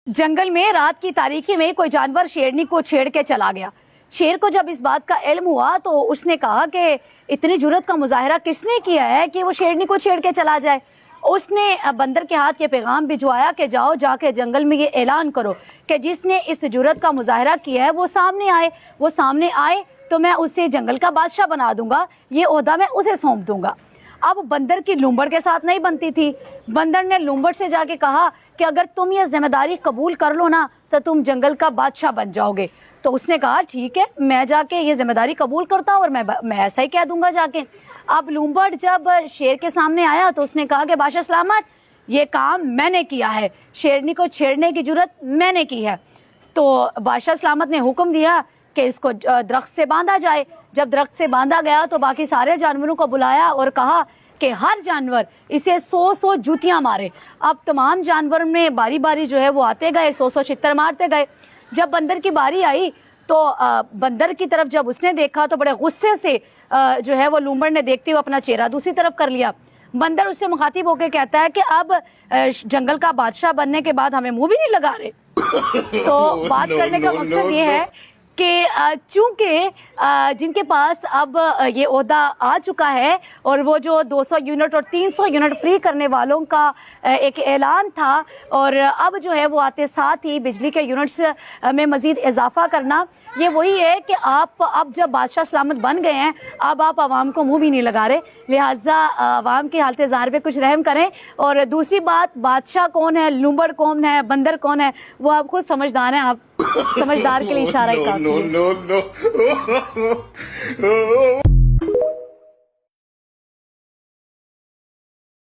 जंगल में रात की तारीकी में कोई जानवर शेरनी को छेड़ के चला गया। शेर को जब इस बात का इल्म हुआ तो उसने कहा कि इतनी जुर्रत का मुजाहिरा किसने किया है कि वो शेरनी को छेड़ के चला जाए। उसने बंदर के हाथ के पैगाम भिजवाया कि जाओ जाके जंगल में ये ऐलान करो कि जिसने इस जुर्रत का मुजाहिरा किया है वो सामने आए। वो सामने आए तो मैं उसे जंगल का बादशाह बना दूंगा, ये ओहदा मैं उसे सौंप दूंगा। अब बंदर की लूंबड़ के साथ नहीं बनती थी। बंदर ने लूंबड़ से जाके कहा कि अगर तुम ये जिम्मेदारी कबूल कर लो ना तो तुम जंगल का बादशाह बन जाओगे। तो उसने कहा ठीक है, मैं जाके ये जिम्मेदारी कबूल करता हूँ और मैं ऐसा ही कह दूंगा जाके। अब लूंबड़ जब शेर के सामने आया तो उसने कहा कि बादशाह सलामत, ये काम मैंने किया है, शेरनी को छेड़ने की जुर्रत मैंने की है। तो बादशाह सलामत ने हुक्म दिया कि इसको दरख्त से बांधा जाए। जब दरख्त से बांधा गया तो बाकी सारे जानवरों को बुलाया और कहा कि हर जानवर इसे 100 जूतियां मारे। अब तमाम जानवर में बारी बारी जो है वो आते गए, 100 छित्तर मारते गए। जब बंदर की बारी आई तो बंदर की तरफ जब उसने देखा तो बड़े गुस्से से जो है वो लूंबड़ ने देखते हुए अपना चेहरा दूसरी तरफ कर लिया। बंदर उससे मुखातिब होकर कहता है कि अब जंगल का बादशाह बनने के बाद हमें मुंह भी नहीं लगा रहे। तो बात करने का मकसद ये है कि चूंकि जिनके पास अब ये ओहदा आ चुका है और वो जो 200 यूनिट और 300 यूनिट फ्री करने वालों का एक ऐलान था और अब जो है वो आते साथ ही बिजली के यूनिट्स में मज़ीद इजाफा करना, ये वही है कि आप अब जब बादशाह सलामत बन गए हैं अब आप आवाम को मुंह भी नहीं लगा रहे। लिहाजा आवाम की हालत ज़ाहिर पे कुछ रहम करें। और दूसरी बात, बादशाह कौन है, लूंबड़ कौन है, बंदर कौन है, वो आप खुद समझदार हैं। आप समझदार के लिए इशारा ही काफी है।